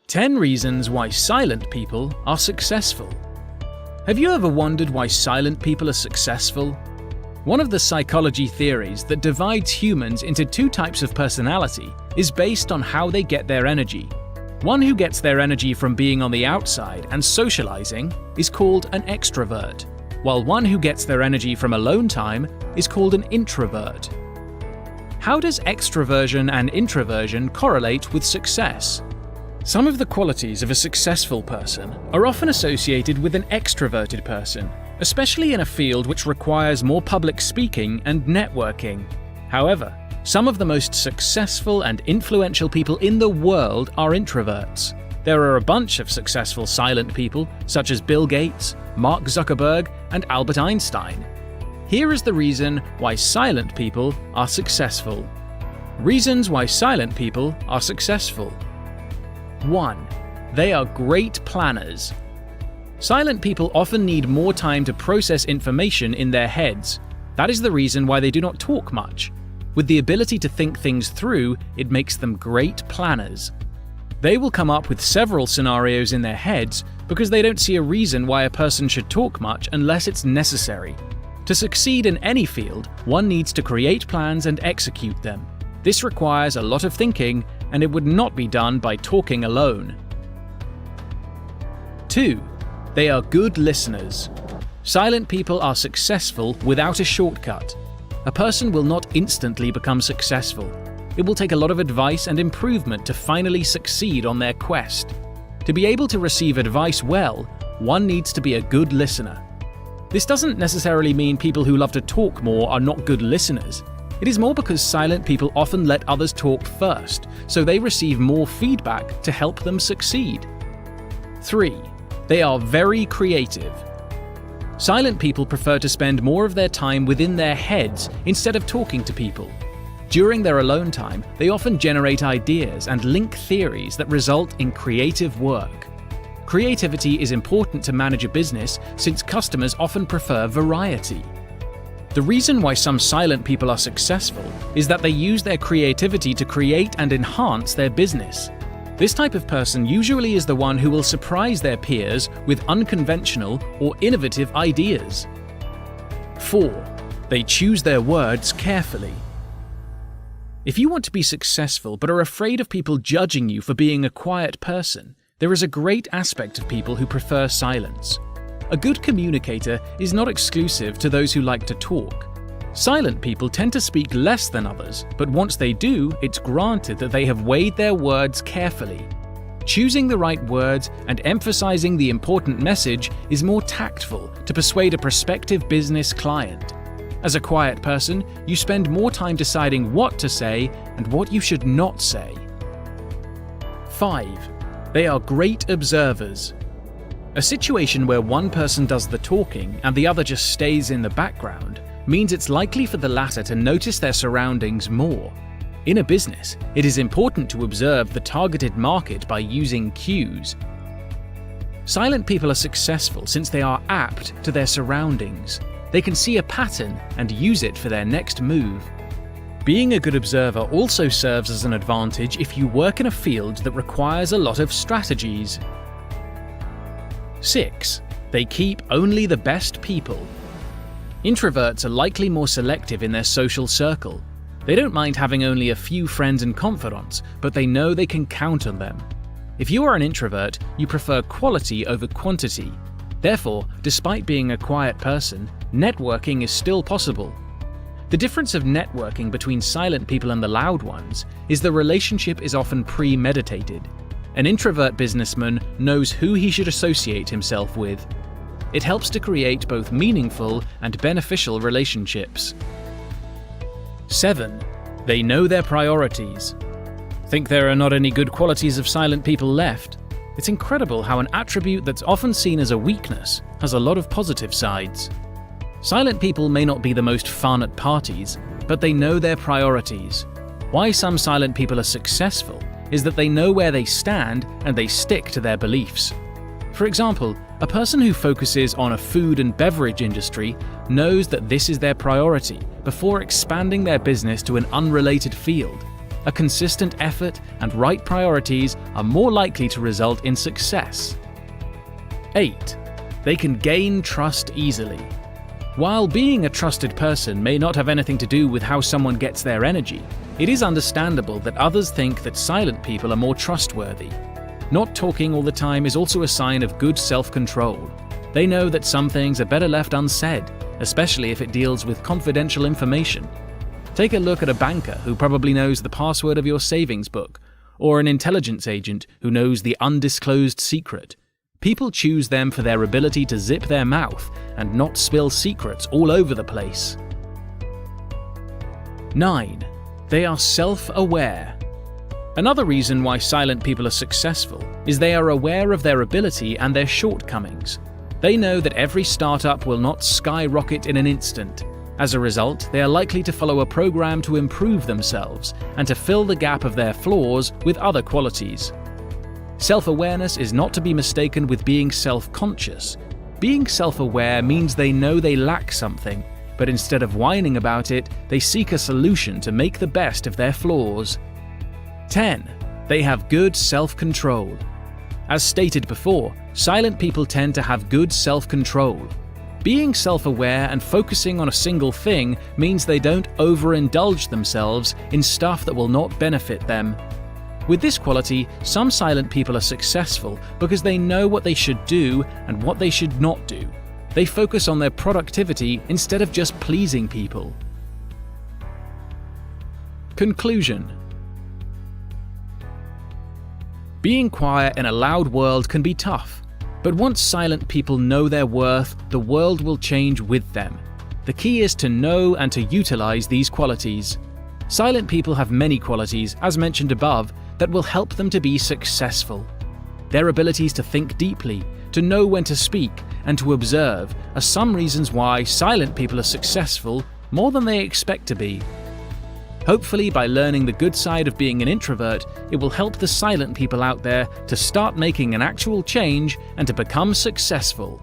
10 reasons why silent people are successful. Have you ever wondered why silent people are successful? One of the psychology theories that divides humans into two types of personality is based on how they get their energy. One who gets their energy from being on the outside and socializing is called an extrovert, while one who gets their energy from alone time is called an introvert. How does extroversion and introversion correlate with success? Some of the qualities of a successful person are often associated with an extroverted person, especially in a field which requires more public speaking and networking. However, some of the most successful and influential people in the world are introverts. There are a bunch of successful silent people, such as Bill Gates, Mark Zuckerberg, and Albert Einstein. Here is the reason why silent people are successful. Reasons why silent people are successful. 1. They are great planners. Silent people often need more time to process information in their heads. That is the reason why they do not talk much. With the ability to think things through, it makes them great planners. They will come up with several scenarios in their heads because they don't see a reason why a person should talk much unless it's necessary. To succeed in any field, one needs to create plans and execute them. This requires a lot of thinking, and it would not be done by talking alone. 2. They are good listeners. Silent people are successful without a shortcut. A person will not instantly become successful. It will take a lot of advice and improvement to finally succeed on their quest. To be able to receive advice well, one needs to be a good listener. This doesn't necessarily mean people who love to talk more are not good listeners. It is more because silent people often let others talk first, so they receive more feedback to help them succeed. 3. They are very creative. Silent people prefer to spend more of their time within their heads instead of talking to people. During their alone time, they often generate ideas and link theories that result in creative work. Creativity is important to manage a business since customers often prefer variety. The reason why some silent people are successful is that they use their creativity to create and enhance their business. This type of person usually is the one who will surprise their peers with unconventional or innovative ideas. 4. They choose their words carefully. If you want to be successful but are afraid of people judging you for being a quiet person, there is a great aspect of people who prefer silence. A good communicator is not exclusive to those who like to talk. Silent people tend to speak less than others, but once they do, it's granted that they have weighed their words carefully. Choosing the right words and emphasizing the important message is more tactful to persuade a prospective business client. As a quiet person, you spend more time deciding what to say and what you should not say. 5. They are great observers. A situation where one person does the talking and the other just stays in the background means it's likely for the latter to notice their surroundings more. In a business, it is important to observe the targeted market by using cues. Silent people are successful since they are apt to their surroundings. They can see a pattern and use it for their next move. Being a good observer also serves as an advantage if you work in a field that requires a lot of strategies. 6. They keep only the best people. Introverts are likely more selective in their social circle. They don't mind having only a few friends and confidants, but they know they can count on them. If you are an introvert, you prefer quality over quantity. Therefore, despite being a quiet person, networking is still possible. The difference of networking between silent people and the loud ones is the relationship is often premeditated. An introvert businessman knows who he should associate himself with. It helps to create both meaningful and beneficial relationships. 7. They know their priorities. Think there are not any good qualities of silent people left? It's incredible how an attribute that's often seen as a weakness has a lot of positive sides. Silent people may not be the most fun at parties, but they know their priorities. Why some silent people are successful is that they know where they stand and they stick to their beliefs. For example, a person who focuses on a food and beverage industry knows that this is their priority before expanding their business to an unrelated field. A consistent effort and right priorities are more likely to result in success. 8. They can gain trust easily. While being a trusted person may not have anything to do with how someone gets their energy, it is understandable that others think that silent people are more trustworthy. Not talking all the time is also a sign of good self-control. They know that some things are better left unsaid, especially if it deals with confidential information. Take a look at a banker who probably knows the password of your savings book, or an intelligence agent who knows the undisclosed secret. People choose them for their ability to zip their mouth and not spill secrets all over the place. 9. They are self-aware. Another reason why silent people are successful is they are aware of their ability and their shortcomings. They know that every startup will not skyrocket in an instant. As a result, they are likely to follow a program to improve themselves and to fill the gap of their flaws with other qualities. Self-awareness is not to be mistaken with being self-conscious. Being self-aware means they know they lack something, but instead of whining about it, they seek a solution to make the best of their flaws. 10. They have good self-control. As stated before, silent people tend to have good self-control. Being self-aware and focusing on a single thing means they don't overindulge themselves in stuff that will not benefit them. With this quality, some silent people are successful because they know what they should do and what they should not do. They focus on their productivity instead of just pleasing people. Conclusion. Being quiet in a loud world can be tough, but once silent people know their worth, the world will change with them. The key is to know and to utilize these qualities. Silent people have many qualities, as mentioned above, that will help them to be successful. Their abilities to think deeply, to know when to speak, and to observe are some reasons why silent people are successful more than they expect to be. Hopefully, by learning the good side of being an introvert, it will help the silent people out there to start making an actual change and to become successful.